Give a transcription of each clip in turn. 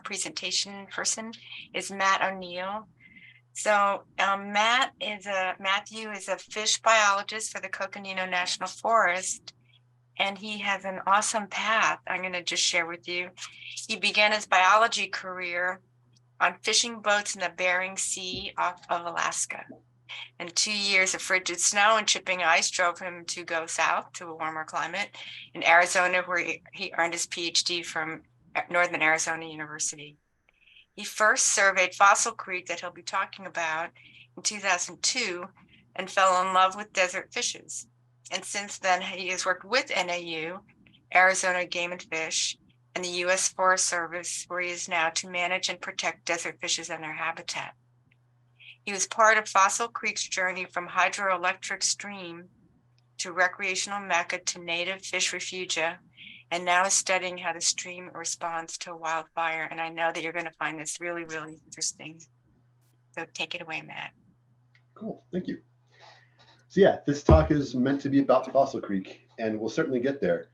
presentation person is Matt O'Neill. So Matthew is a fish biologist for the Coconino National Forest, and he has an awesome path I'm going to just share with you. He began his biology career on fishing boats in the Bering Sea off of Alaska. And 2 years of frigid snow and chipping ice drove him to go south to a warmer climate in Arizona, where he earned his PhD from Northern Arizona University. He first surveyed Fossil Creek, that he'll be talking about, in 2002 and fell in love with desert fishes. And since then, he has worked with NAU, Arizona Game and Fish, and the U.S. Forest Service, where he is now to manage and protect desert fishes and their habitat. He was part of Fossil Creek's journey from hydroelectric stream to recreational mecca to native fish refugia, and now is studying how the stream responds to a wildfire. And I know that you're going to find this really, really interesting. So take it away, Matt. Cool, thank you. So yeah, this talk is meant to be about Fossil Creek, and we'll certainly get there.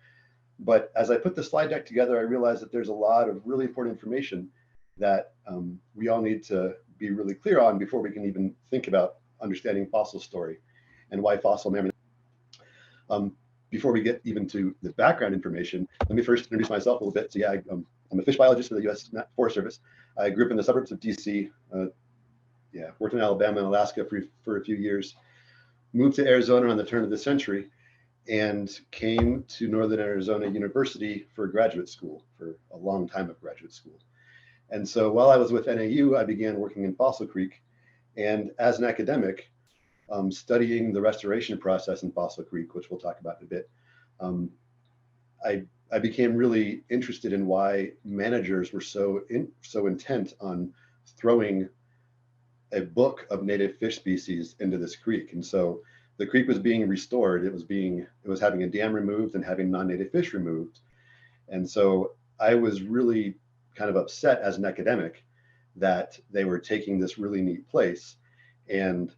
But as I put the slide deck together, I realized that there's a lot of really important information that we all need to be really clear on before we can even think about understanding fossil story and why fossil memory. Before we get even to the background information, let me first introduce myself a little bit. So yeah, I'm a fish biologist for the U.S. Forest Service. I grew up in the suburbs of DC. Worked in Alabama and Alaska for a few years. Moved to Arizona on the turn of the century, and came to Northern Arizona University for graduate school, for a long time of graduate school. And so while I was with NAU, I began working in Fossil Creek, and as an academic, studying the restoration process in Fossil Creek, which we'll talk about in a bit. I became really interested in why managers were so intent on throwing a book of native fish species into this creek. And so the creek was being restored. It was having a dam removed and having non-native fish removed. And so I was really kind of upset as an academic that they were taking this really neat place and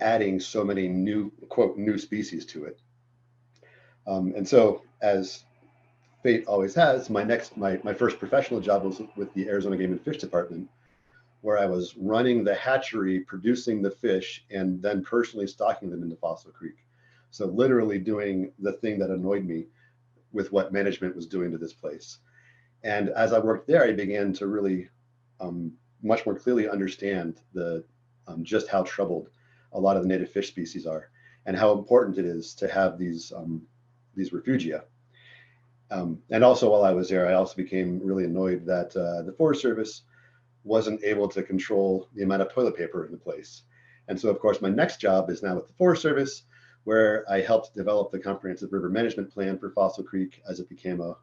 adding so many new, quote, new species to it. And so, as fate always has, my first professional job was with the Arizona Game and Fish Department, where I was running the hatchery, producing the fish, and then personally stocking them into Fossil Creek. So literally doing the thing that annoyed me with what management was doing to this place. And as I worked there, I began to really much more clearly understand just how troubled a lot of the native fish species are, and how important it is to have these refugia. And also while I was there, I also became really annoyed that the Forest Service wasn't able to control the amount of toilet paper in the place. And so of course, my next job is now with the Forest Service, where I helped develop the comprehensive river management plan for Fossil Creek as it became a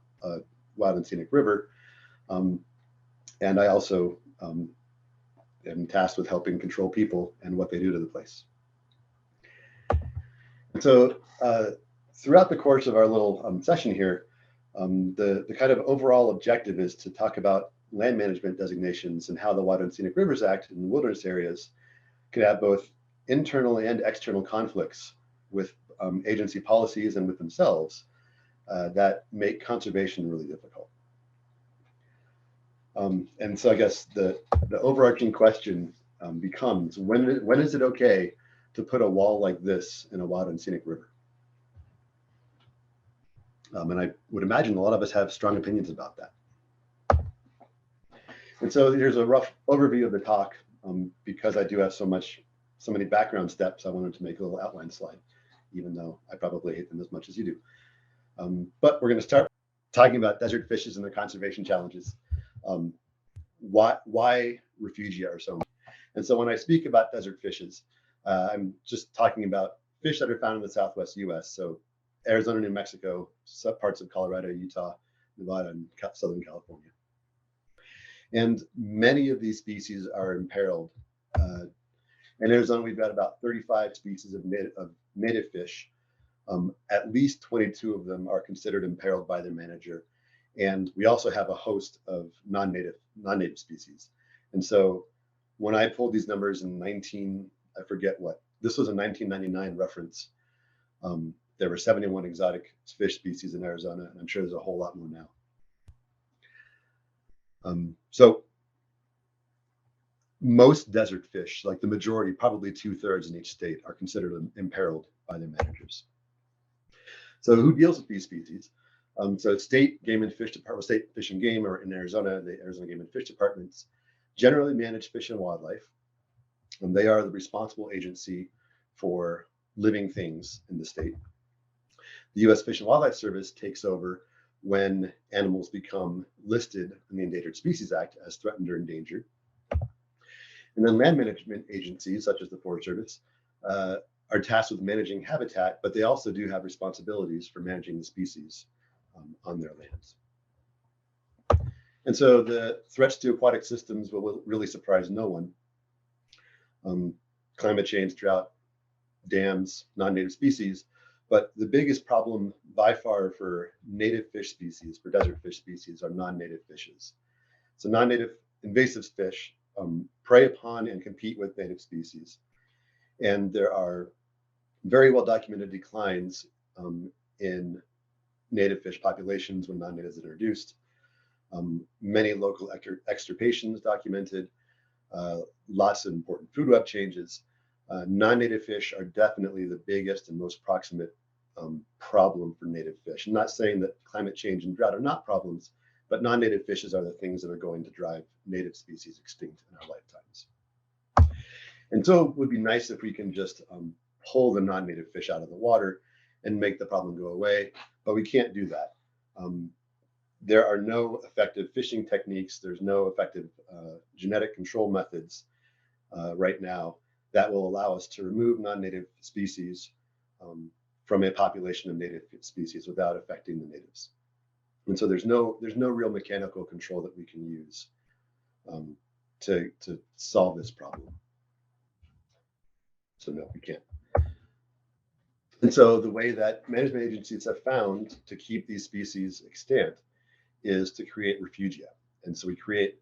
wild and scenic river. And I also am tasked with helping control people and what they do to the place. And so throughout the course of our little session here, the kind of overall objective is to talk about land management designations and how the Wild and Scenic Rivers Act in the wilderness areas could have both internal and external conflicts with agency policies and with themselves that make conservation really difficult. And so I guess the overarching question becomes, when is it okay to put a wall like this in a wild and scenic river? And I would imagine a lot of us have strong opinions about that. And so here's a rough overview of the talk. Because I do have so many background steps, I wanted to make a little outline slide, even though I probably hate them as much as you do. But we're going to start talking about desert fishes and their conservation challenges. Why refugia are so important. And so when I speak about desert fishes, I'm just talking about fish that are found in the Southwest US. So Arizona, New Mexico, parts of Colorado, Utah, Nevada, and Southern California. And many of these species are imperiled. In Arizona, we've got about 35 species of native fish. At least 22 of them are considered imperiled by their manager. And we also have a host of non-native species. And so when I pulled these numbers in I forget what, this was a 1999 reference. There were 71 exotic fish species in Arizona, and I'm sure there's a whole lot more now. So most desert fish, like the majority, probably 2/3 in each state, are considered imperiled by their managers. So who deals with these species? So state game and fish department, state fish and game, or in Arizona, the Arizona Game and Fish Departments generally manage fish and wildlife. And they are the responsible agency for living things in the state. The U.S. Fish and Wildlife Service takes over when animals become listed in the Endangered Species Act as threatened or endangered. And then land management agencies, such as the Forest Service, are tasked with managing habitat, but they also do have responsibilities for managing the species on their lands. And so the threats to aquatic systems will really surprise no one. Climate change, drought, dams, non-native species, but the biggest problem by far for native fish species, for desert fish species, are non-native fishes. So non-native invasive fish prey upon and compete with native species. And there are very well documented declines in native fish populations when non-natives are introduced. Many local extirpations documented, lots of important food web changes. Non-native fish are definitely the biggest and most proximate problem for native fish. I'm not saying that climate change and drought are not problems, but non-native fishes are the things that are going to drive native species extinct in our lifetimes. And so it would be nice if we can just pull the non-native fish out of the water and make the problem go away, but we can't do that. There are no effective fishing techniques. There's no effective genetic control methods right now that will allow us to remove non-native species from a population of native species without affecting the natives. And so there's no real mechanical control that we can use to solve this problem. So no, we can't. And so the way that management agencies have found to keep these species extant is to create refugia. And so we create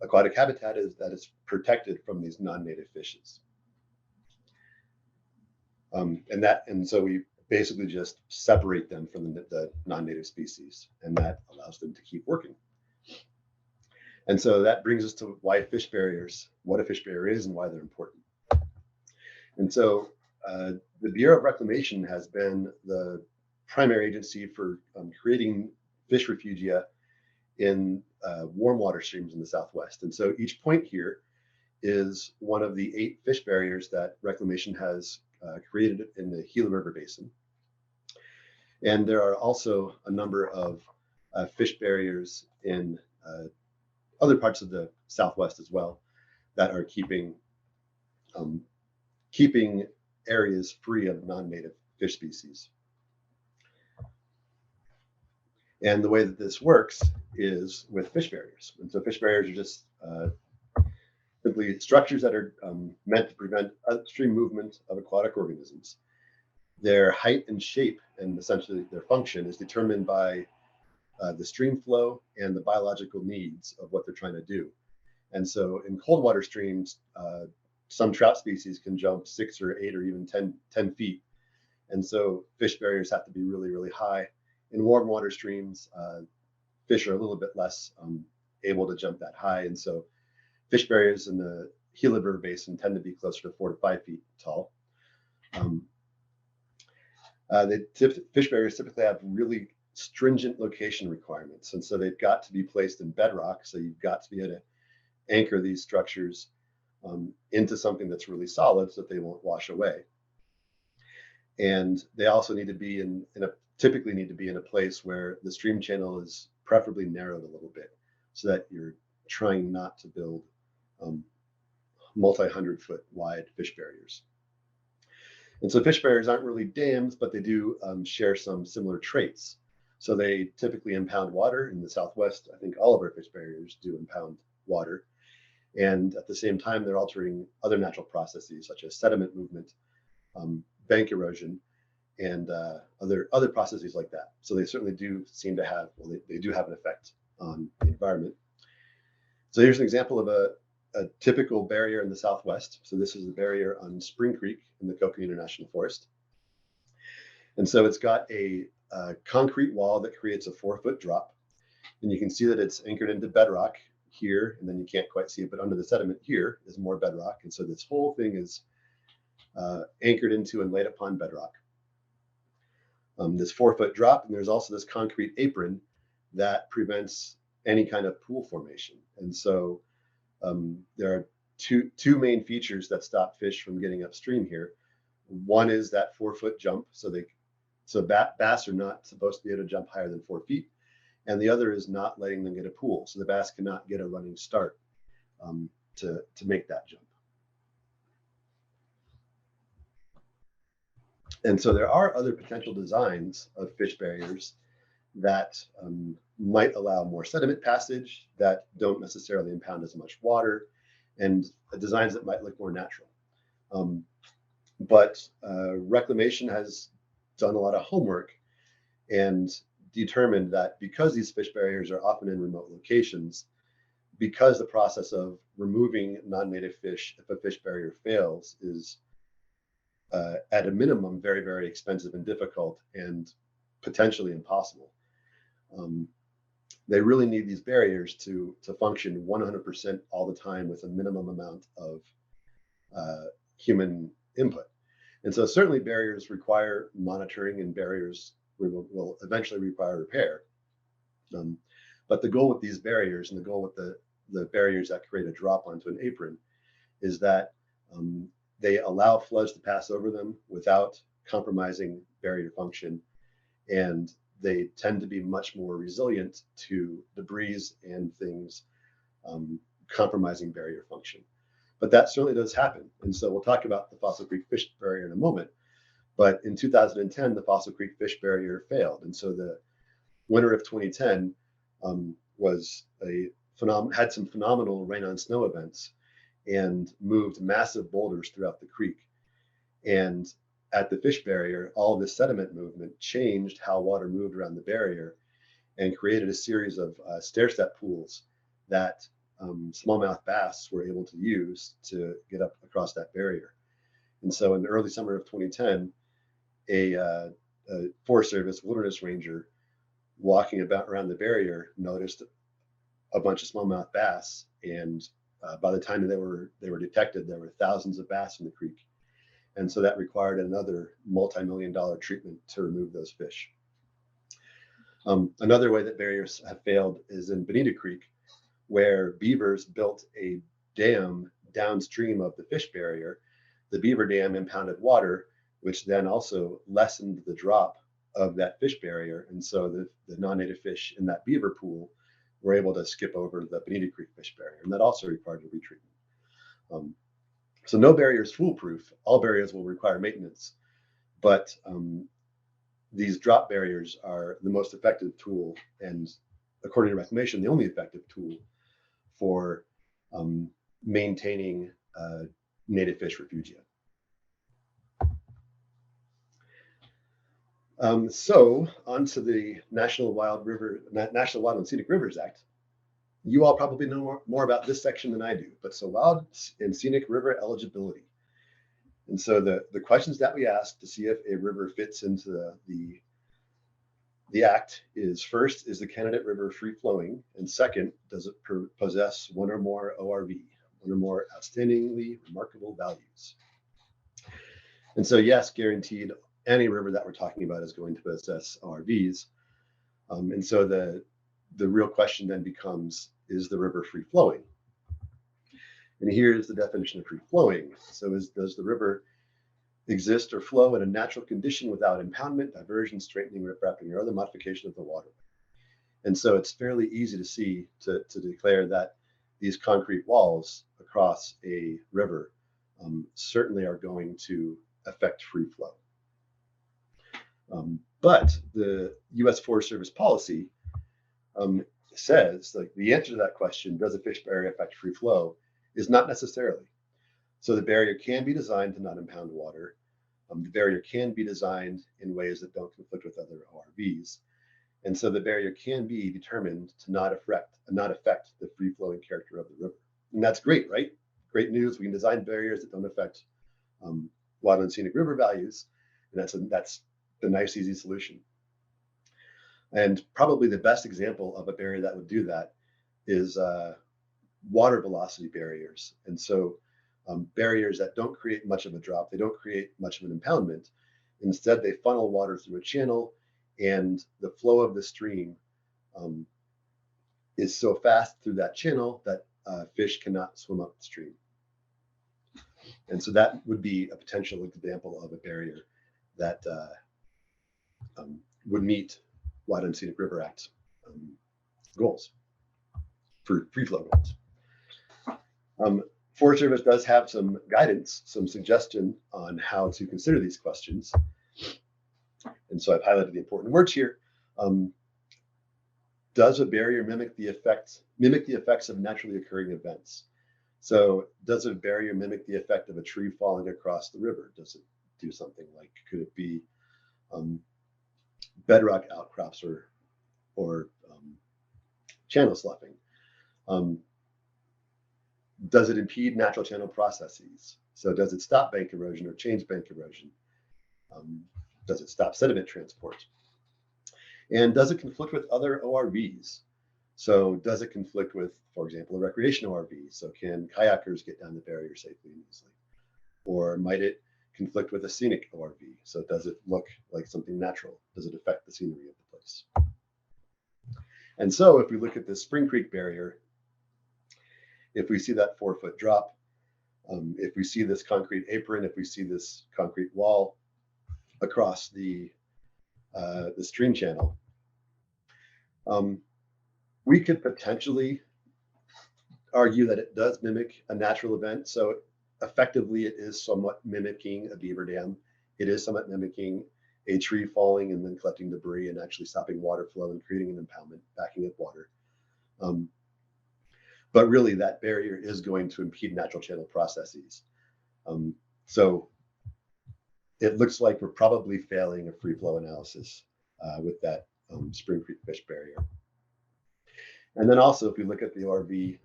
aquatic habitat that is protected from these non-native fishes. And so we basically just separate them from the non-native species, and that allows them to keep working. And so that brings us to why fish barriers, what a fish barrier is and why they're important. And so the Bureau of Reclamation has been the primary agency for creating fish refugia in warm water streams in the Southwest. And so each point here is one of the 8 fish barriers that Reclamation has created in the Gila River Basin. And there are also a number of fish barriers in other parts of the Southwest as well that are keeping areas free of non-native fish species. And the way that this works is with fish barriers. And so fish barriers are just simply structures that are meant to prevent upstream movement of aquatic organisms. Their height and shape and essentially their function is determined by the stream flow and the biological needs of what they're trying to do. And so in cold water streams, some trout species can jump 6 or 8 or even 10 feet. And so fish barriers have to be really, really high. In warm water streams, fish are a little bit less able to jump that high. And so fish barriers in the Gila River Basin tend to be closer to 4 to 5 feet tall. Fish barriers typically have really stringent location requirements. And so they've got to be placed in bedrock. So you've got to be able to anchor these structures into something that's really solid so that they won't wash away. And they also need to be typically need to be in a place where the stream channel is preferably narrowed a little bit so that you're trying not to build multi-100-foot wide fish barriers. And so fish barriers aren't really dams, but they do share some similar traits. So they typically impound water. In the Southwest, I think all of our fish barriers do impound water. And at the same time, they're altering other natural processes such as sediment movement, bank erosion, and other processes like that. So they certainly do seem to have, they do have an effect on the environment. So here's an example of a typical barrier in the Southwest. So this is a barrier on Spring Creek in the Coconino National Forest. And so it's got a concrete wall that creates a 4-foot drop. And you can see that it's anchored into bedrock here, and then you can't quite see it, but under the sediment here is more bedrock. And so this whole thing is anchored into and laid upon bedrock. This 4-foot drop, and there's also this concrete apron that prevents any kind of pool formation. And so there are two main features that stop fish from getting upstream here. One is that 4-foot jump, so bass are not supposed to be able to jump higher than 4 feet, and the other is not letting them get a pool, so the bass cannot get a running start to make that jump. And so there are other potential designs of fish barriers that might allow more sediment passage, that don't necessarily impound as much water, and designs that might look more natural. But reclamation has done a lot of homework and determined that because these fish barriers are often in remote locations, because the process of removing non-native fish if a fish barrier fails is at a minimum very, very expensive and difficult and potentially impossible. They really need these barriers to function 100% all the time with a minimum amount of human input. And so certainly barriers require monitoring, and barriers will eventually require repair. But the goal with these barriers, and the goal with the barriers that create a drop onto an apron, is that they allow floods to pass over them without compromising barrier function, and they tend to be much more resilient to debris and things compromising barrier function. But that certainly does happen. And so we'll talk about the Fossil Creek Fish Barrier in a moment. But in 2010, the Fossil Creek Fish Barrier failed. And so the winter of 2010 had some phenomenal rain on snow events and moved massive boulders throughout the creek. And at the fish barrier, all of this sediment movement changed how water moved around the barrier and created a series of stair-step pools that smallmouth bass were able to use to get up across that barrier. And so in the early summer of 2010, a Forest Service wilderness ranger walking about around the barrier noticed a bunch of smallmouth bass, and by the time they were detected, there were thousands of bass in the creek. And so that required another multi-million-dollar treatment to remove those fish. Another way that barriers have failed is in Bonita Creek, where beavers built a dam downstream of the fish barrier. The beaver dam impounded water, which then also lessened the drop of that fish barrier. And so the non-native fish in that beaver pool were able to skip over the Bonita Creek fish barrier, and that also required a retreatment. So no barrier is foolproof. All barriers will require maintenance, but these drop barriers are the most effective tool, and according to reclamation, the only effective tool for maintaining native fish refugia. So onto the National Wild and Scenic Rivers Act. You all probably know more about this section than I do, but so Wild and Scenic River eligibility. And so the questions that we ask to see if a river fits into the act is: first, is the candidate river free flowing? And second, does it possess one or more ORV, one or more outstandingly remarkable values? And so yes, guaranteed, any river that we're talking about is going to possess ORVs. And so the real question then becomes, is the river free flowing? And here's the definition of free flowing. So does the river exist or flow in a natural condition without impoundment, diversion, straightening, riprapping, or other modification of the waterway? And so it's fairly easy to see, to declare that these concrete walls across a river certainly are going to affect free flow. But the U.S. Forest Service policy says, like, the answer to that question, does a fish barrier affect free flow, is not necessarily. So the barrier can be designed to not impound water. The barrier can be designed in ways that don't conflict with other ORVs. And so the barrier can be determined to not affect the free flowing character of the river. And that's great, right? Great news. We can design barriers that don't affect wild and scenic river values. And that's the nice, easy solution. And probably the best example of a barrier that would do that is water velocity barriers. And so barriers that don't create much of a drop, they don't create much of an impoundment. Instead, they funnel water through a channel, and the flow of the stream is so fast through that channel that fish cannot swim up the stream. And so that would be a potential example of a barrier that would meet Wild and Scenic River Act goals, for free flow goals. Forest Service does have some guidance, some suggestion on how to consider these questions. And so I've highlighted the important words here. Does a barrier mimic the effects of naturally occurring events? So does a barrier mimic the effect of a tree falling across the river? Does it do something like, could it be bedrock outcrops or channel sloughing? Does it impede natural channel processes? So does it stop bank erosion or change bank erosion? Does it stop sediment transport? And does it conflict with other ORVs? So does it conflict with, for example, a recreational ORV? So can kayakers get down the barrier safely and easily? Or might it conflict with a scenic ORV? So does it look like something natural? Does it affect the scenery of the place? And so if we look at the Spring Creek barrier, if we see that 4-foot drop, if we see this concrete apron, if we see this concrete wall across the stream channel, we could potentially argue that it does mimic a natural event. So effectively, it is somewhat mimicking a beaver dam. It is somewhat mimicking a tree falling and then collecting debris and actually stopping water flow and creating an impoundment, backing up water. But really, that barrier is going to impede natural channel processes. So it looks like we're probably failing a free flow analysis with that Spring Creek fish barrier. And then also, if we look at the ORV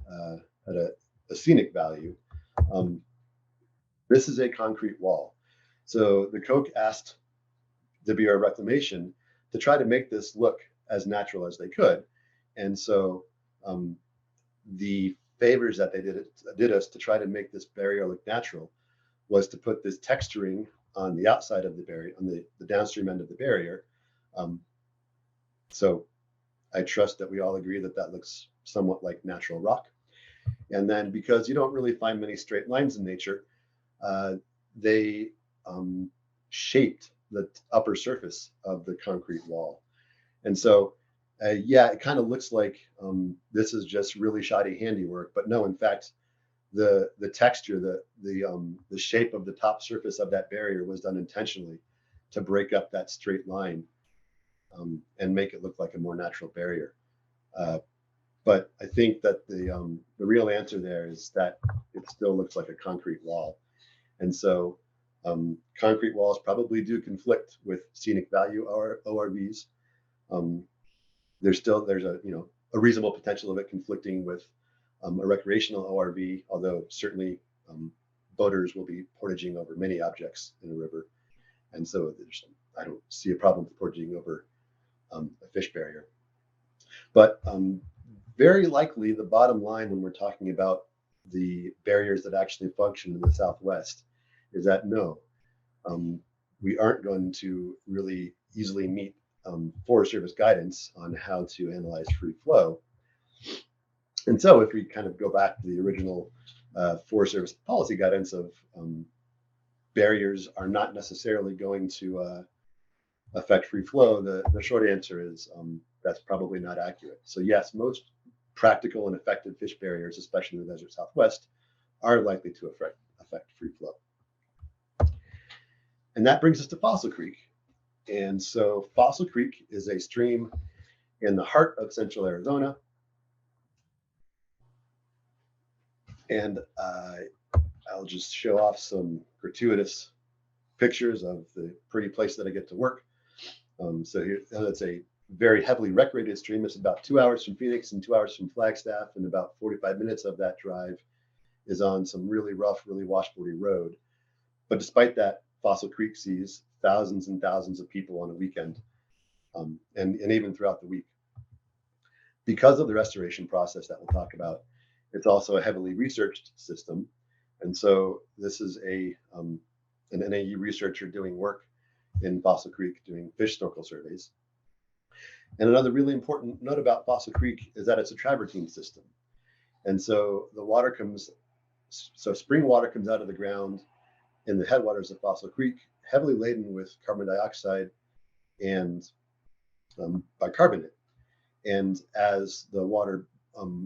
at a scenic value, this is a concrete wall. So the Koch asked WR Reclamation to try to make this look as natural as they could. And so the favors that they did us to try to make this barrier look natural was to put this texturing on the outside of the barrier, on the downstream end of the barrier. So I trust that we all agree that that looks somewhat like natural rock. And then because you don't really find many straight lines in nature, they shaped the upper surface of the concrete wall. And so, yeah, it kind of looks like this is just really shoddy handiwork, but no, in fact, the texture, the shape of the top surface of that barrier was done intentionally to break up that straight line and make it look like a more natural barrier. But I think that the real answer there is that it still looks like a concrete wall. And so concrete walls probably do conflict with scenic value ORVs. There's a reasonable potential of it conflicting with a recreational ORV, although certainly boaters will be portaging over many objects in a river. And so I don't see a problem with portaging over a fish barrier. But very likely the bottom line when we're talking about the barriers that actually function in the Southwest is that no, we aren't going to really easily meet Forest Service guidance on how to analyze free flow. And so if we kind of go back to the original Forest Service policy guidance of barriers are not necessarily going to affect free flow, the short answer is that's probably not accurate. So yes, most practical and effective fish barriers, especially in the desert Southwest, are likely to affect free flow. And that brings us to Fossil Creek. And so Fossil Creek is a stream in the heart of central Arizona. And I'll just show off some gratuitous pictures of the pretty place that I get to work. So here, that's a very heavily recreated stream. It's about 2 hours from Phoenix and 2 hours from Flagstaff, and about 45 minutes of that drive is on some really rough, really washboardy road. But despite that, Fossil Creek sees thousands and thousands of people on a weekend, and even throughout the week. Because of the restoration process that we'll talk about It's also a heavily researched system. And so this is an NAU researcher doing work in Fossil Creek doing fish snorkel surveys. And another really important note about Fossil Creek is that it's a travertine system. And so spring water comes out of the ground in the headwaters of Fossil Creek, heavily laden with carbon dioxide and bicarbonate. And as the water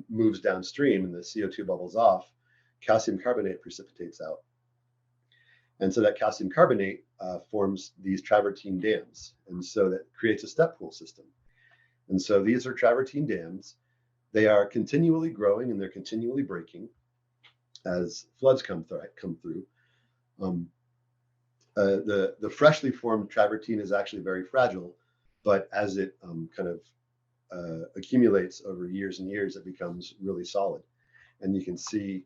moves downstream and the CO2 bubbles off, calcium carbonate precipitates out. And so that calcium carbonate forms these travertine dams. And so that creates a step pool system. And so these are travertine dams. They are continually growing and they're continually breaking as floods come through. The freshly formed travertine is actually very fragile, but as it accumulates over years and years, it becomes really solid. And you can see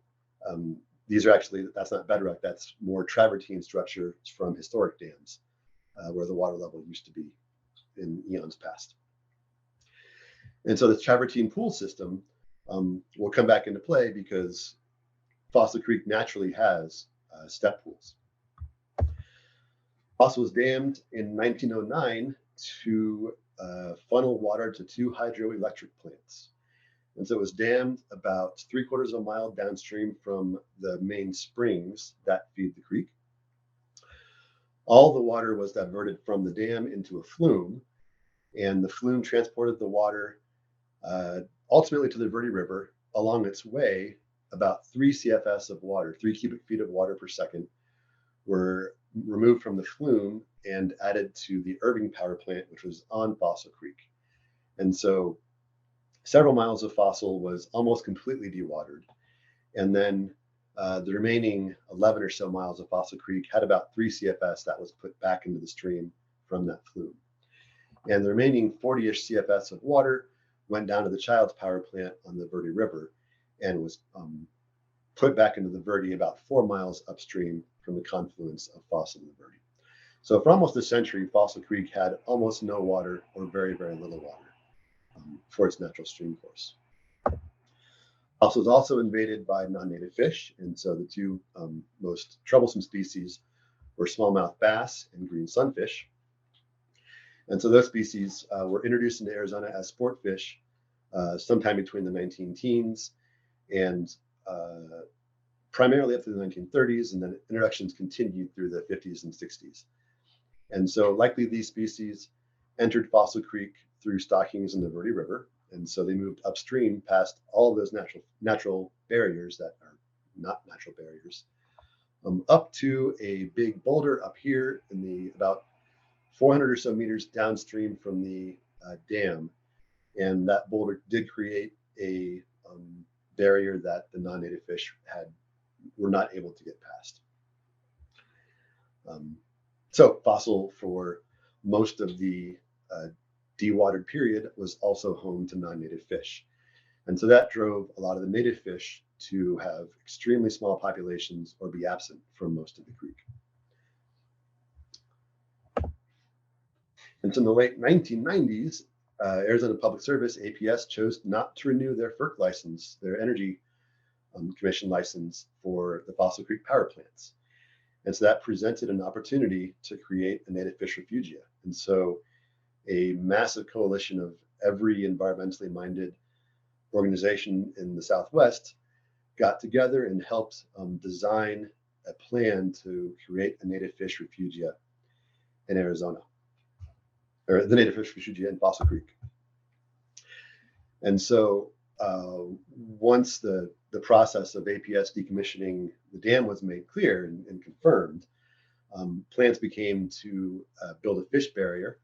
that's not bedrock, that's more travertine structure from historic dams where the water level used to be in eons past. And so the travertine pool system will come back into play because Fossil Creek naturally has step pools. Fossil was dammed in 1909 to funnel water to 2 hydroelectric plants. And so it was dammed about 3/4 of a mile downstream from the main springs that feed the creek. All the water was diverted from the dam into a flume, and the flume transported the water ultimately to the Verde River. Along its way, about 3 CFS of water, 3 cubic feet of water per second, were removed from the flume and added to the Irving power plant, which was on Fossil Creek. And so several miles of Fossil was almost completely dewatered. And then the remaining 11 or so miles of Fossil Creek had about 3 CFS that was put back into the stream from that flume. And the remaining 40-ish CFS of water went down to the Childs power plant on the Verde River and was put back into the Verde about 4 miles upstream from the confluence of Fossil and the Verde. So for almost a century, Fossil Creek had almost no water or very, very little water for its natural stream course. Fossil is also invaded by non-native fish, and so the 2 most troublesome species were smallmouth bass and green sunfish. And so those species were introduced into Arizona as sport fish sometime between the 19-teens and primarily up through the 1930s, and then introductions continued through the 50s and 60s. And so likely these species entered Fossil Creek through stockings in the Verde River, and so they moved upstream past all of those natural barriers that are not natural barriers, up to a big boulder up here in the about 400 or so meters downstream from the dam. And that boulder did create a barrier that the non-native fish were not able to get past. So Fossil, for most of the dewatered period, was also home to non-native fish. And so that drove a lot of the native fish to have extremely small populations or be absent from most of the creek. And so in the late 1990s, Arizona Public Service, APS, chose not to renew their FERC license, their Energy Commission license for the Fossil Creek power plants. And so that presented an opportunity to create a native fish refugia. And so a massive coalition of every environmentally minded organization in the Southwest got together and helped design a plan to create a native fish refugia in Arizona, or the native fish refugia in Fossil Creek. And so once the process of APS decommissioning the dam was made clear and confirmed, plans became to build a fish barrier.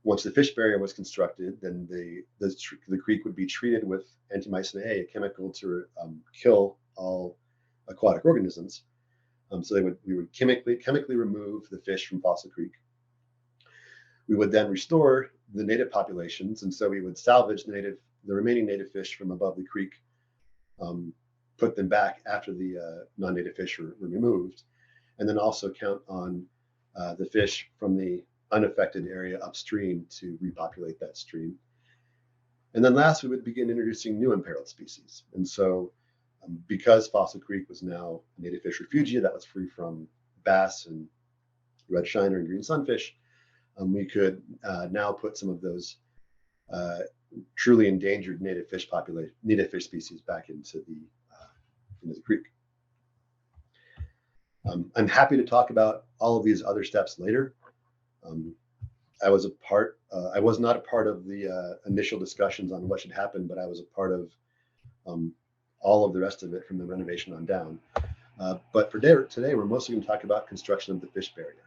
Once the fish barrier was constructed, then the creek would be treated with antimycin A, a chemical to kill all aquatic organisms. So we would chemically remove the fish from Fossil Creek. We would then restore the native populations, and so we would salvage the remaining native fish from above the creek, put them back after the non-native fish were removed, and then also count on the fish from the unaffected area upstream to repopulate that stream. And then last, we would begin introducing new imperiled species. And so Because Fossil Creek was now a native fish refugia that was free from bass and red shiner and green sunfish, we could now put some of those truly endangered native fish species back into the creek. I'm happy to talk about all of these other steps later. I was not a part of the initial discussions on what should happen, but I was a part of all of the rest of it from the renovation on down. But for today, we're mostly going to talk about construction of the fish barrier.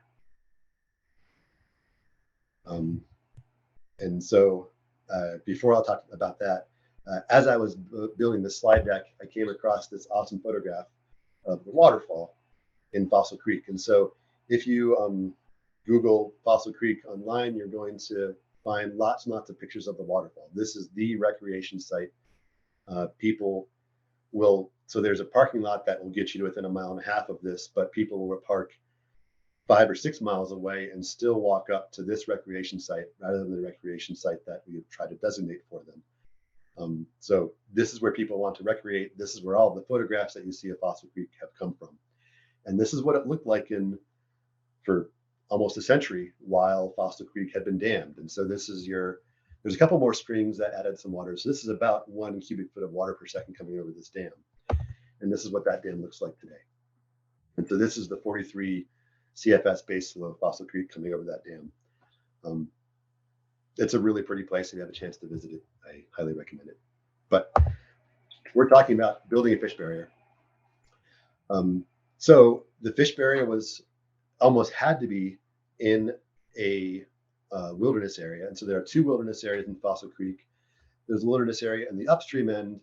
And so before I'll talk about that, as I was building this slide deck, I came across this awesome photograph of the waterfall in Fossil Creek. And so if you Google Fossil Creek online, you're going to find lots and lots of pictures of the waterfall. This is the recreation site. So there's a parking lot that will get you to within 1.5 miles of this, but people will park 5 or 6 miles away and still walk up to this recreation site rather than the recreation site that we have tried to designate for them. So this is where people want to recreate. This is where all the photographs that you see of Fossil Creek have come from. And this is what it looked like for almost a century while Fossil Creek had been dammed. And so there's a couple more springs that added some water. So this is about 1 cubic foot of water per second coming over this dam. And this is what that dam looks like today. And so this is the 43 CFS base flow of Fossil Creek coming over that dam. It's a really pretty place. If you have a chance to visit it, I highly recommend it. But we're talking about building a fish barrier. So the fish barrier almost had to be in a wilderness area. And so there are 2 wilderness areas in Fossil Creek. There's a wilderness area in the upstream end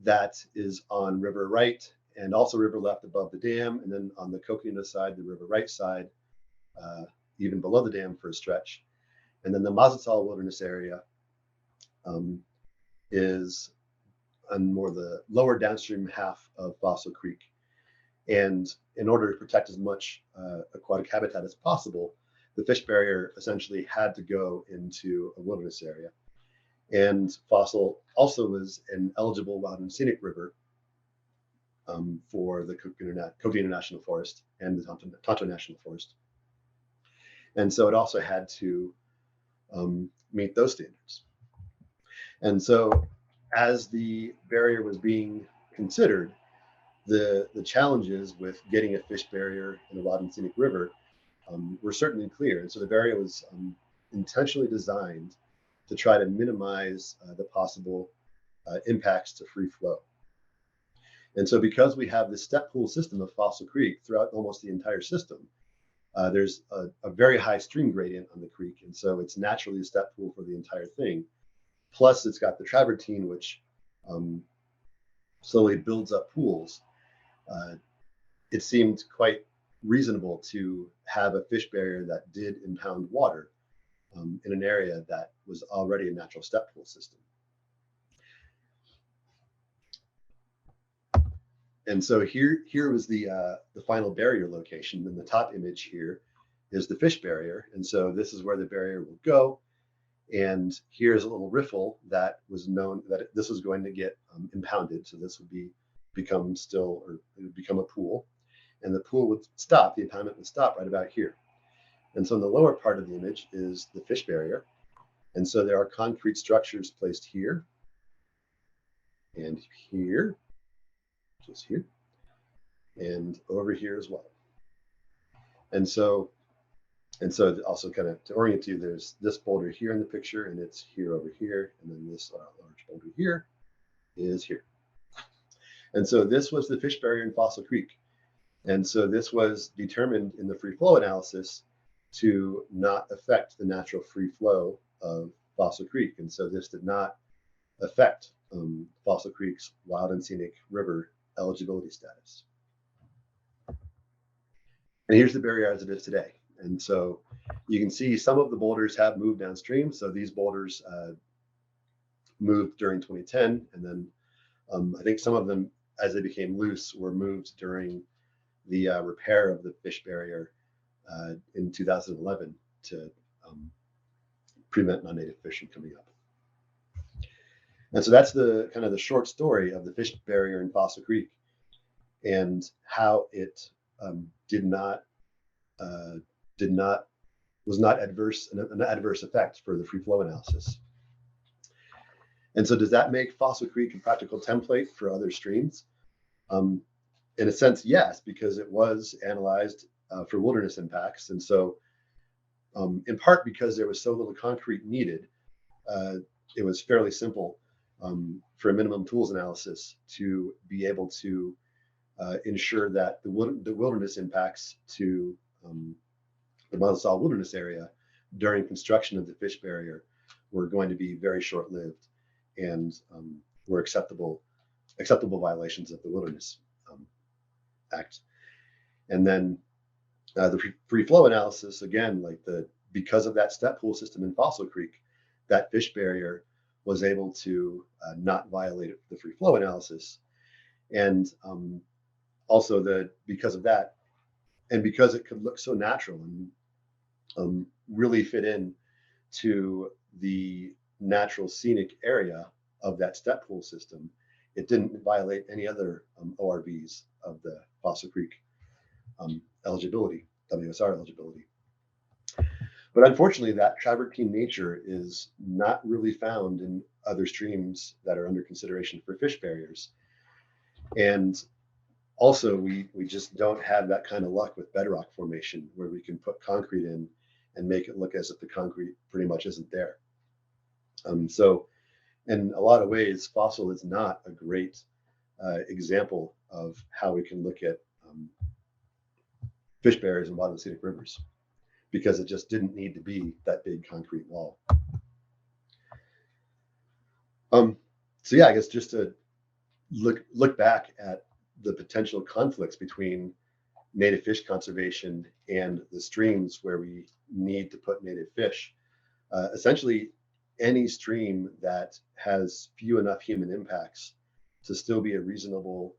that is on river right and also river left above the dam. And then on the Coconino side, the river right side, even below the dam for a stretch. And then the Mazatzal wilderness area is on more the lower downstream half of Fossil Creek. And in order to protect as much aquatic habitat as possible, the fish barrier essentially had to go into a wilderness area. And Fossil also was an eligible Wild and Scenic River for the Coconino National Forest and the Tonto National Forest. And so it also had to meet those standards. And so as the barrier was being considered, the challenges with getting a fish barrier in the Wild and Scenic River were certainly clear. And so the barrier was intentionally designed to try to minimize the possible impacts to free flow. And so because we have this step pool system of Fossil Creek throughout almost the entire system, there's a very high stream gradient on the creek. And so it's naturally a step pool for the entire thing. Plus it's got the travertine, which slowly builds up pools. It seemed quite reasonable to have a fish barrier that did impound water in an area that was already a natural step pool system. And so here was the final barrier location. And the top image here is the fish barrier. And so this is where the barrier will go. And here's a little riffle that was known that this was going to get impounded. So this would become a pool. And the pool would stop, the impoundment would stop right about here. And so in the lower part of the image is the fish barrier. And so there are concrete structures placed here and here, just here, and over here as well. And so also kind of to orient you, there's this boulder here in the picture, and it's here over here, and then this large boulder here is here. And so this was the fish barrier in Fossil Creek. And so this was determined in the free flow analysis to not affect the natural free flow of Fossil Creek. And so this did not affect Fossil Creek's Wild and Scenic River eligibility status. And here's the barrier as it is today. And so you can see some of the boulders have moved downstream. So these boulders moved during 2010. And then I think some of them, as they became loose, were moved during the repair of the fish barrier in 2011 to prevent non-native fish from coming up. And so that's the kind of the short story of the fish barrier in Fossil Creek and how it did not was not an adverse effect for the free flow analysis. And so does that make Fossil Creek a practical template for other streams? In a sense, yes, because it was analyzed for wilderness impacts. And so in part because there was so little concrete needed, it was fairly simple for a minimum tools analysis to be able to ensure that the wilderness impacts to the Montasol Wilderness Area during construction of the fish barrier were going to be very short-lived and were acceptable violations of the Wilderness Act. And then the free flow analysis, again, because of that step pool system in Fossil Creek, that fish barrier was able to not violate the free flow analysis. And also because of that, and because it could look so natural and really fit in to the natural scenic area of that step pool system, it didn't violate any other ORVs of the Fossil Creek eligibility, WSR eligibility. But unfortunately, that travertine nature is not really found in other streams that are under consideration for fish barriers. And also, we just don't have that kind of luck with bedrock formation where we can put concrete in and make it look as if the concrete pretty much isn't there. So in a lot of ways, Fossil is not a great example of how we can look at fish barriers in Wild and Scenic Rivers, because it just didn't need to be that big concrete wall. So yeah, I guess just to look back at the potential conflicts between native fish conservation and the streams where we need to put native fish. Essentially, any stream that has few enough human impacts to still be a reasonable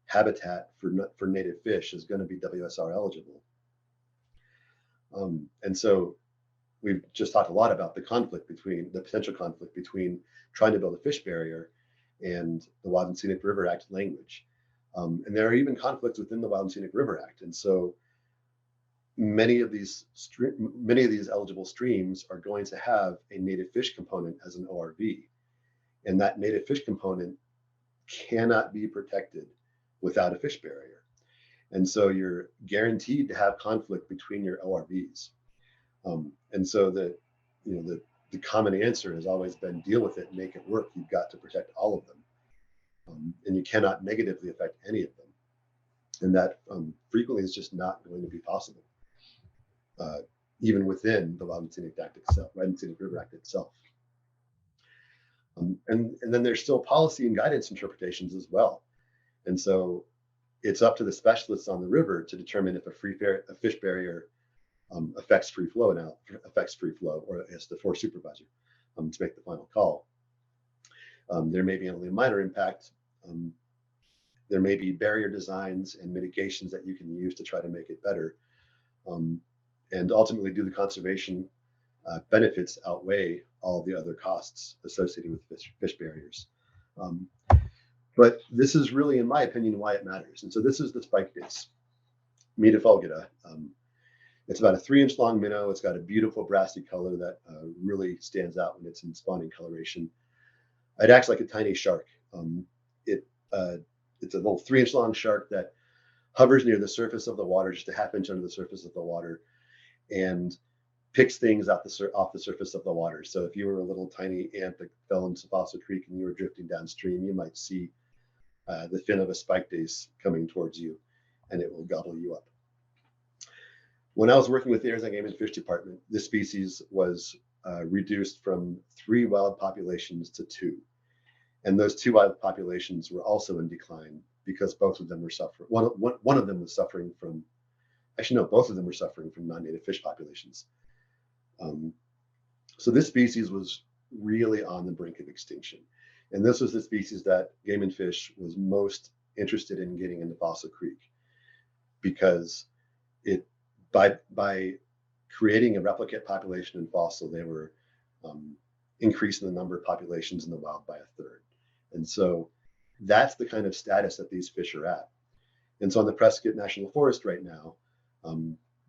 habitat for native fish is going to be WSR eligible. And so we've just talked a lot about the potential conflict between trying to build a fish barrier and the Wild and Scenic River Act language. And there are even conflicts within the Wild and Scenic River Act. And so many of these eligible streams are going to have a native fish component as an ORV. And that native fish component cannot be protected without a fish barrier. And so you're guaranteed to have conflict between your ORVs. And so the common answer has always been deal with it, make it work. You've got to protect all of them. And you cannot negatively affect any of them. And that frequently is just not going to be possible, even within the Wild and Scenic Act itself, Wild and Scenic River Act itself. And then there's still policy and guidance interpretations as well. And so it's up to the specialists on the river to determine if a fish barrier affects free flow, or as the forest supervisor to make the final call. There may be only a minor impact. There may be barrier designs and mitigations that you can use to try to make it better. And ultimately, do the conservation benefits outweigh all the other costs associated with fish barriers? But this is really, in my opinion, why it matters. And so this is the spike dace, Meta fulgida. It's about a 3-inch long minnow. It's got a beautiful brassy color that really stands out when it's in spawning coloration. It acts like a tiny shark. It's a little 3-inch long shark that hovers near the surface of the water, just a half-inch under the surface of the water, and picks things off the surface of the water. So if you were a little tiny ant that fell into Fossil Creek and you were drifting downstream, you might see the fin of a spike dace coming towards you, and it will gobble you up. When I was working with the Arizona Game and Fish Department, this species was reduced from 3 wild populations to 2. And those 2 wild populations were also in decline because both of them were suffering. One of them was suffering from, actually no, both of them were suffering from non-native fish populations. So this species was really on the brink of extinction. And this was the species that Game and Fish was most interested in getting into Fossil Creek, because by creating a replicate population in Fossil, they were increasing the number of populations in the wild by a third. And so that's the kind of status that these fish are at. And so on the Prescott National Forest right now,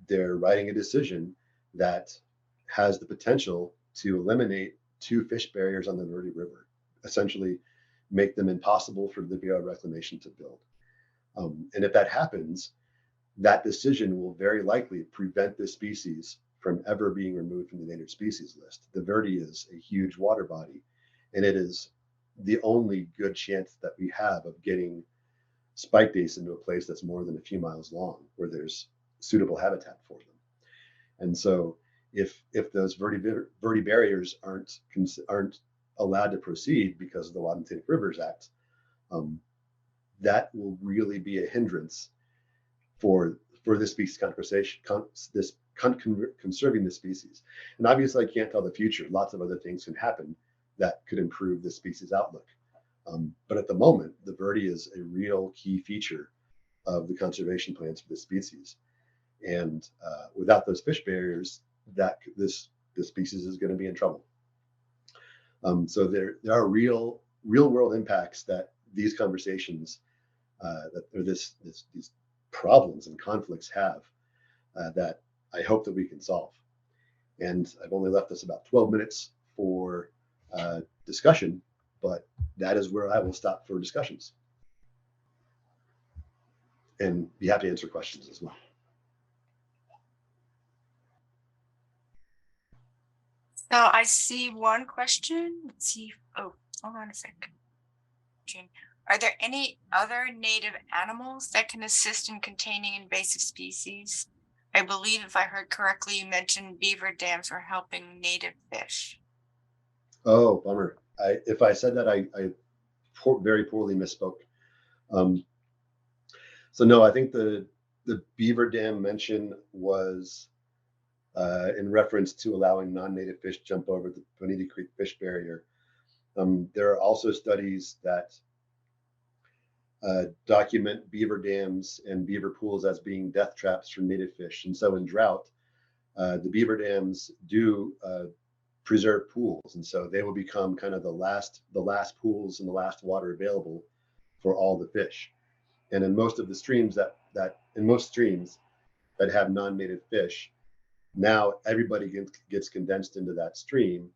they're writing a decision that has the potential to eliminate 2 fish barriers on the Verde River, essentially make them impossible for the Bureau of Reclamation to build. And if that happens, that decision will very likely prevent this species from ever being removed from the endangered species list. The Verde is a huge water body, and it is the only good chance that we have of getting spike dace into a place that's more than a few miles long, where there's suitable habitat for them. And so if those Verde barriers aren't allowed to proceed because of the Wild and Scenic Rivers Act, that will really be a hindrance for this species conserving the species. And obviously I can't tell the future. Lots of other things can happen that could improve the species outlook. But at the moment, the Verde is a real key feature of the conservation plans for the species. And without those fish barriers, this species is going to be in trouble. So there are real world impacts that these conversations these problems and conflicts have that I hope that we can solve. And I've only left us about 12 minutes for discussion, but that is where I will stop for discussions. And be happy to answer questions as well. So I see one question. Let's see. Oh, hold on a sec. June, are there any other native animals that can assist in containing invasive species? I believe if I heard correctly, you mentioned beaver dams were helping native fish. Oh, bummer. If I said that, I very poorly misspoke. So no, I think the beaver dam mention was in reference to allowing non-native fish jump over the Bonita Creek fish barrier. There are also studies that document beaver dams and beaver pools as being death traps for native fish. And so in drought, the beaver dams do preserve pools. And so they will become kind of the last pools and the last water available for all the fish. And in most of the streams that have non-native fish, now everybody gets condensed into that stream.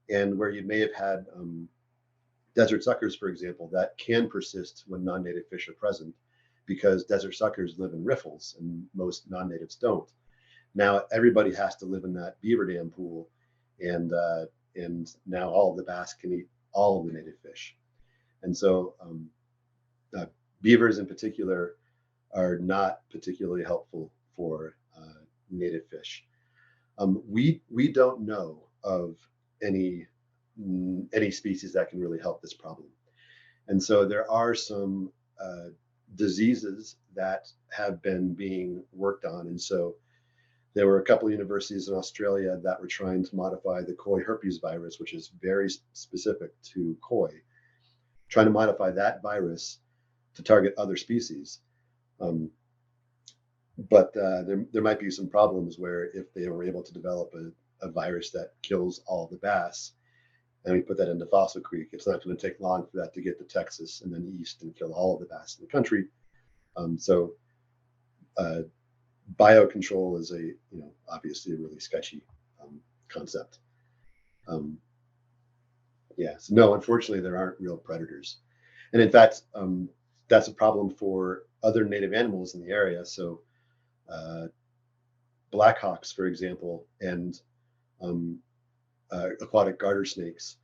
And where you may have had desert suckers, for example, that can persist when non-native fish are present, because desert suckers live in riffles and most non-natives don't. Now everybody has to live in that beaver dam pool, and now all of the bass can eat all of the native fish. And so beavers in particular are not particularly helpful for native fish. We don't know of any species that can really help this problem. And so there are some diseases that have been being worked on. And so there were a couple of universities in Australia that were trying to modify the koi herpes virus, which is very specific to koi, trying to modify that virus to target other species. But there might be some problems where if they were able to develop a virus that kills all the bass, and we put that into Fossil Creek, it's not going to take long for that to get to Texas and then east and kill all of the bass in the country. So biocontrol is obviously a really sketchy concept. Yeah, so no, unfortunately, there aren't real predators. And in fact, that's a problem for other native animals in the area. So blackhawks, for example, and aquatic garter snakes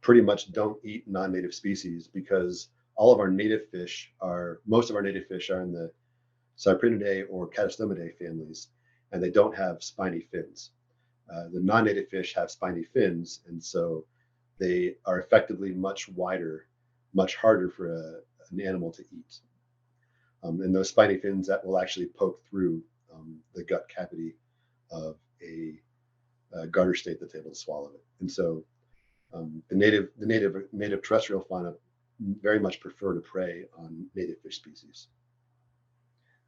pretty much don't eat non-native species, because most of our native fish are in the Cyprinidae or Catastomidae families, and they don't have spiny fins. The non-native fish have spiny fins, and so they are effectively much wider, much harder for an animal to eat. And those spiny fins that will actually poke through the gut cavity of a garter snake that's able to swallow it. And so the native terrestrial fauna very much prefer to prey on native fish species.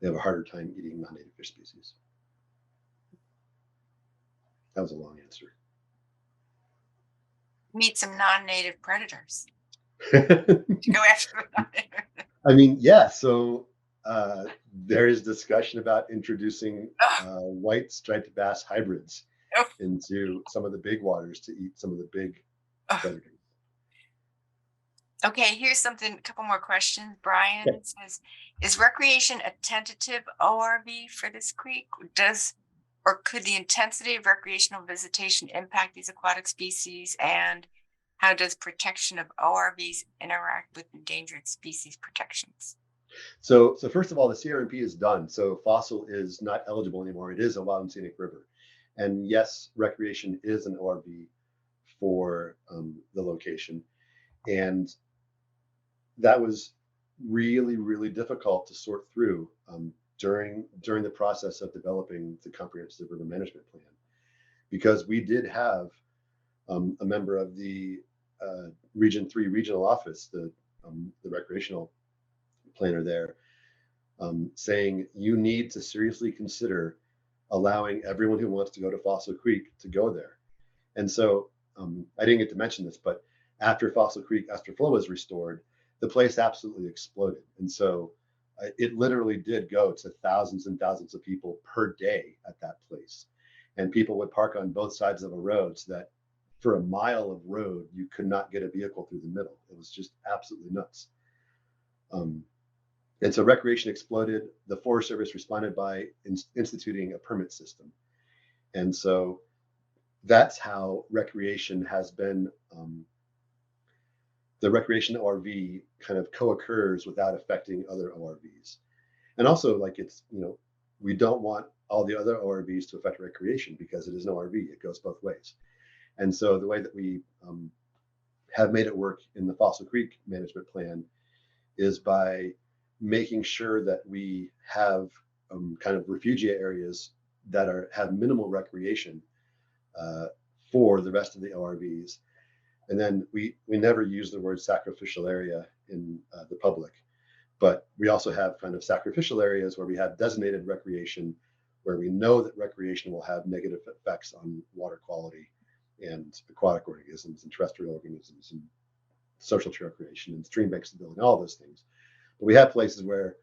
They have a harder time eating non-native fish species. That was a long answer. Meet some non-native predators I to go after them. mean, yeah. So there is discussion about introducing Oh, white striped bass hybrids oh, into some of the big waters to eat some of the big oh. predators. Okay, here's something, a couple more questions. Okay. Brian says, is recreation a tentative ORV for this creek? Or could the intensity of recreational visitation impact these aquatic species? And how does protection of ORVs interact with endangered species protections? So first of all, the CRMP is done. So fossil is not eligible anymore. It is a wild and scenic river. And yes, recreation is an ORV for the location. And that was really, really difficult to sort through during the process of developing the comprehensive river management plan, because we did have a member of the Region 3 regional office, the recreational planner there, saying you need to seriously consider allowing everyone who wants to go to Fossil Creek to go there. And so I didn't get to mention this, but after Fossil Creek Flow was restored, the place absolutely exploded. And so it literally did go to thousands and thousands of people per day at that place. And people would park on both sides of a road so that for a mile of road, you could not get a vehicle through the middle. It was just absolutely nuts. Um, and so recreation exploded. The Forest Service responded by instituting a permit system. And so that's how recreation has been. The recreation ORV kind of co-occurs without affecting other ORVs. And also, like, we don't want all the other ORVs to affect recreation because it is an ORV. It goes both ways. And so the way that we have made it work in the Fossil Creek management plan is by making sure that we have kind of refugia areas that have minimal recreation uh, for the rest of the ORVs. And then we never use the word sacrificial area in the public, but we also have kind of sacrificial areas where we have designated recreation, where we know that recreation will have negative effects on water quality and aquatic organisms and terrestrial organisms and social recreation and stream bank stability, all those things. But we have places where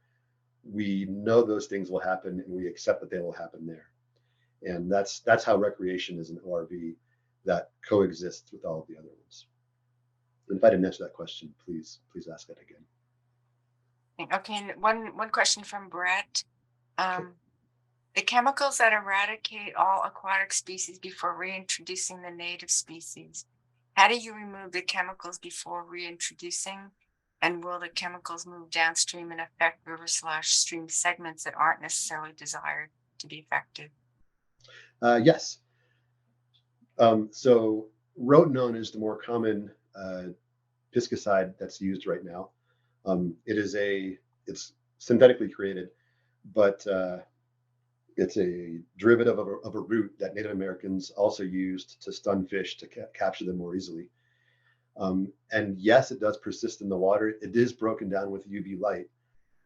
we know those things will happen and we accept that they will happen there. And that's how recreation is an ORV that coexists with all of the other ones. And if I didn't answer that question, please ask that again. Okay, and one question from Brett. Sure. The chemicals that eradicate all aquatic species before reintroducing the native species. How do you remove the chemicals before reintroducing? And will the chemicals move downstream and affect river/stream segments that aren't necessarily desired to be affected? Yes. So rotenone is the more common pesticide that's used right now. It's synthetically created, but it's a derivative of a root that Native Americans also used to stun fish to capture them more easily. And yes, it does persist in the water. It is broken down with UV light,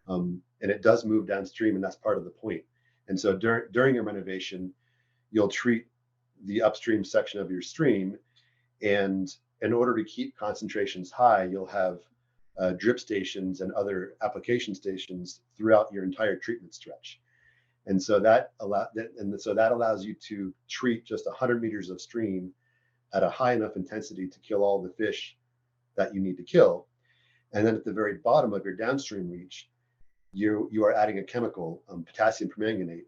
and it does move downstream, and that's part of the point. And so during your renovation, you'll treat the upstream section of your stream, and in order to keep concentrations high, you'll have drip stations and other application stations throughout your entire treatment stretch. And so that allows you to treat just 100 meters of stream at a high enough intensity to kill all the fish that you need to kill. And then at the very bottom of your downstream reach, you are adding a chemical, potassium permanganate,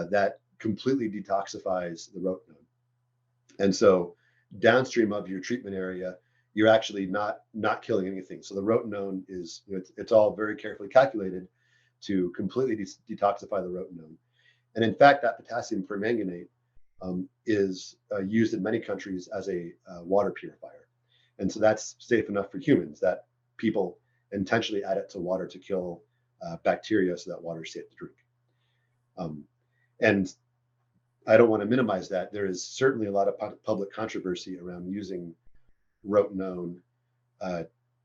that completely detoxifies the rotenone. And so downstream of your treatment area, you're actually not killing anything. So the rotenone is, it's all very carefully calculated to completely detoxify the rotenone. And in fact, that potassium permanganate is used in many countries as a water purifier. And so that's safe enough for humans that people intentionally add it to water to kill bacteria so that water is safe to drink. And I don't want to minimize that. There is certainly a lot of public controversy around using rotenone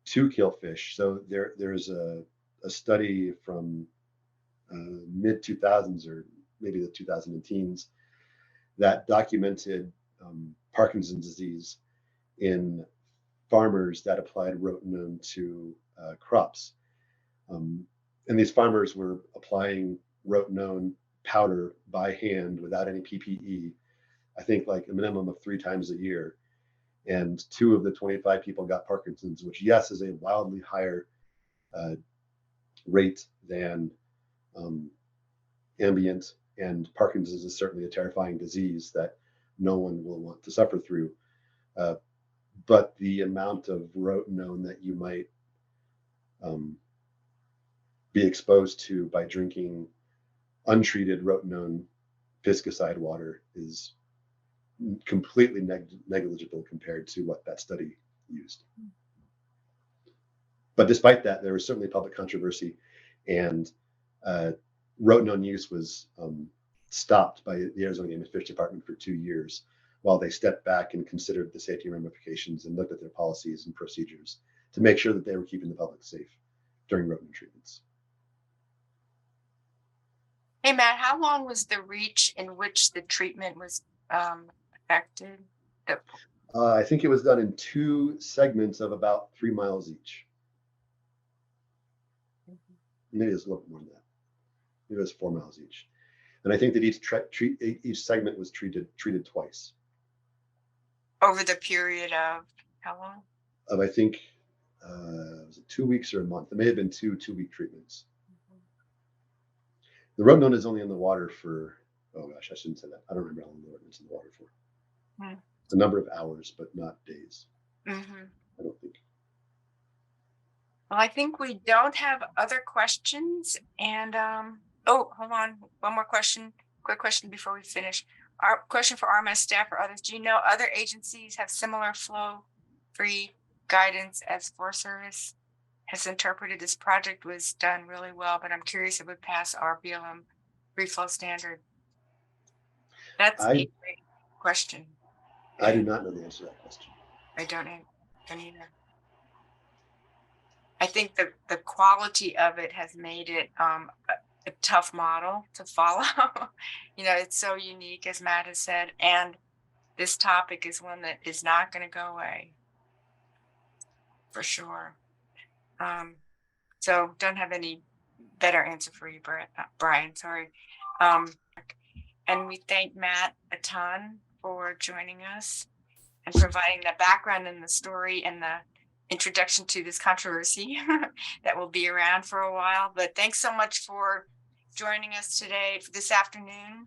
to kill fish. So there's a study from mid 2000s or maybe the 2010s that documented Parkinson's disease in farmers that applied rotenone to crops. And these farmers were applying rotenone powder by hand without any PPE, I think like a minimum of 3 times a year. And 2 of the 25 people got Parkinson's, which, yes, is a wildly higher rate than ambient. And Parkinson's is certainly a terrifying disease that no one will want to suffer through. But the amount of rotenone that you might be exposed to by drinking untreated rotenone pesticide water is completely negligible compared to what that study used. But despite that, there was certainly public controversy, and rotenone use was stopped by the Arizona Game and Fish Department for 2 years while they stepped back and considered the safety ramifications and looked at their policies and procedures to make sure that they were keeping the public safe during rotenone treatments. Hey, Matt, how long was the reach in which the treatment was affected? I think it was done in 2 segments of about 3 miles each. Maybe it was a little bit more than that. Maybe it was 4 miles each. And I think that each segment was treated twice. Over the period of how long? Of, I think, was it 2 weeks or a month? It may have been 2-week treatments. The rotenone is only in the water for, oh gosh, I shouldn't say that. I don't remember how long the rotenone's in the water for. It's a number of hours, but not days. I don't think. Well, I think we don't have other questions. And oh, hold on. One more question. Quick question before we finish. Our question for RMS staff or others. Do you know other agencies have similar flow-free guidance as Forest Service has interpreted? This project was done really well, but I'm curious if it would pass our BLM free flow standard. That's a great question. I do not know the answer to that question. I don't either. I think the quality of it has made it a tough model to follow. It's so unique, as Matt has said, and this topic is one that is not going to go away for sure. So don't have any better answer for you, Brian. Sorry. And we thank Matt a ton for joining us and providing the background and the story and the introduction to this controversy that will be around for a while. But thanks so much for joining us today, this afternoon.